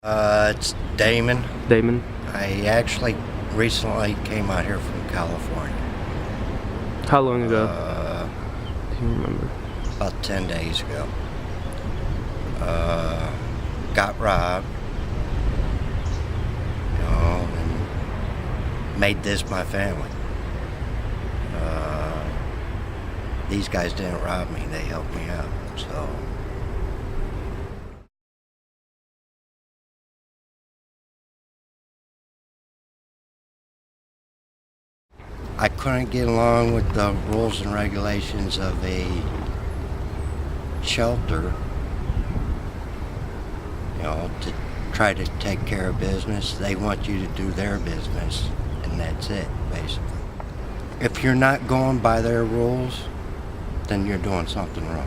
It's Damon. Damon? I actually recently came out here from California. How long ago? Do you remember? About 10 days ago. Got robbed. And made this my family. These guys didn't rob me, they helped me out, so. I couldn't get along with the rules and regulations of a shelter, to try to take care of business. They want you to do their business, and that's it, basically. If you're not going by their rules, then you're doing something wrong,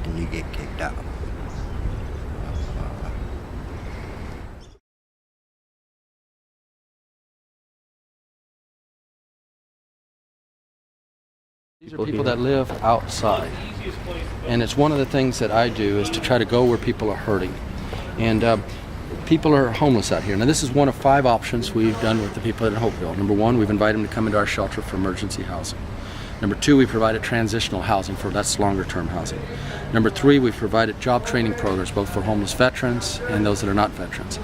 and you get kicked out. These are people that live outside, and it's one of the things that I do is to try to go where people are hurting, and people are homeless out here. Now this is one of 5 options we've done with the people in Hopeville. Number 1, we've invited them to come into our shelter for emergency housing. Number 2, we provided transitional housing that's longer term housing. Number 3, we've provided job training programs both for homeless veterans and those that are not veterans.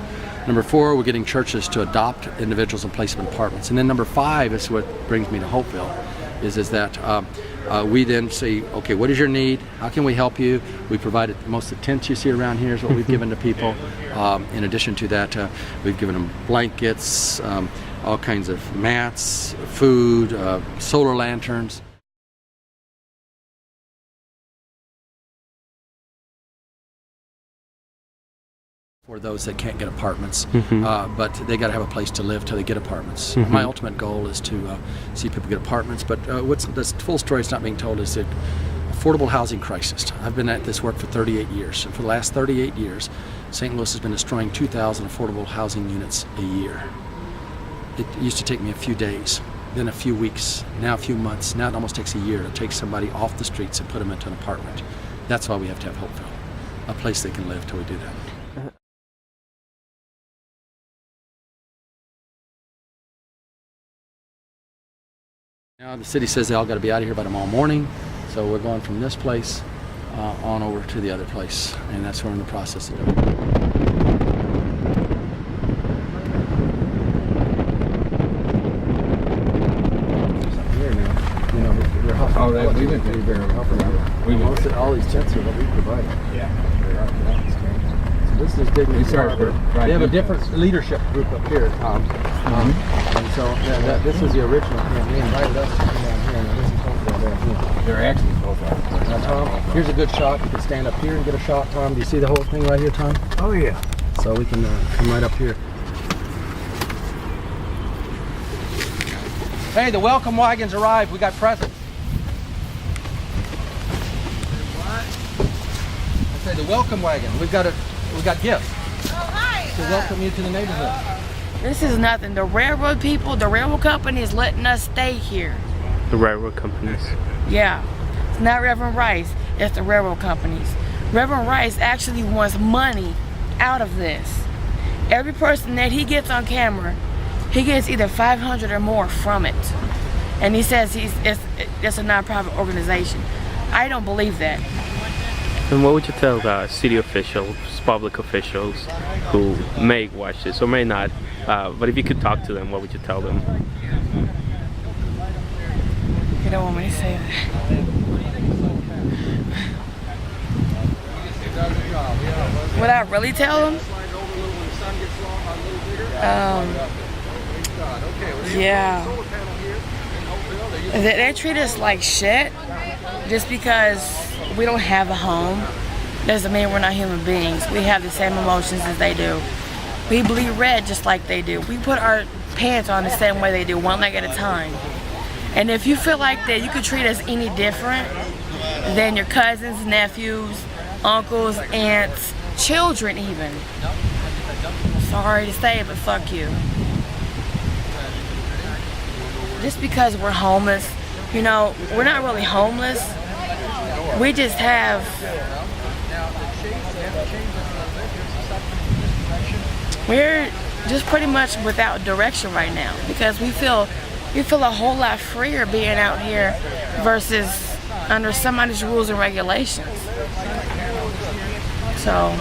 Number 4, we're getting churches to adopt individuals and place them in apartments. And then number 5 is what brings me to Hopeville. Is that we then say, okay, what is your need? How can we help you? We provided most of the tents you see around here is what we've given to people. In addition to that, we've given them blankets, all kinds of mats, food, solar lanterns. For those that can't get apartments, but they got to have a place to live till they get apartments. My ultimate goal is to see people get apartments, but what's the full story is not being told is the affordable housing crisis. I've been at this work for 38 years, and for the last 38 years, St. Louis has been destroying 2,000 affordable housing units a year. It used to take me a few days, then a few weeks, now a few months, now it almost takes a year to take somebody off the streets and put them into an apartment. That's why we have to have Hopeville, a place they can live till we do that. Now the city says they all got to be out of here by tomorrow morning, so we're going from this place on over to the other place, and that's what we're in the process of doing. Here now, Oh, we've been pretty very well forever. All these tents are what we provide. Yeah. So this is Dignity Harbor. They have a different leadership group up here, Tom. And so this is the original. They invited us to come down here, and this is Hopeville down here. They're actually both right. Now, Tom, here's a good shot. You can stand up here and get a shot, Tom. Do you see the whole thing right here, Tom? Oh, yeah. So we can come right up here. Hey, the welcome wagons arrived. We got presents. I say the welcome wagon. We got gifts. Oh, hi. To welcome you to the neighborhood. This is nothing. The railroad people, the railroad company is letting us stay here. The railroad companies. Yeah. It's not Reverend Rice, it's the railroad companies. Reverend Rice actually wants money out of this. Every person that he gets on camera, he gets either 500 or more from it. And he says it's a non-profit organization. I don't believe that. And what would you tell the city officials, public officials who may watch this or may not, but if you could talk to them, what would you tell them? You don't want me to say that. What I really tell them? Yeah. They treat us like shit just because we don't have a home. Doesn't mean we're not human beings. We have the same emotions as they do. We bleed red just like they do. We put our pants on the same way they do, one leg at a time. And if you feel like that you could treat us any different than your cousins, nephews, uncles, aunts, children even, sorry to say, but fuck you. Just because we're homeless, we're not really homeless. We just have We're just pretty much without direction right now because we feel a whole lot freer being out here versus under somebody's rules and regulations. So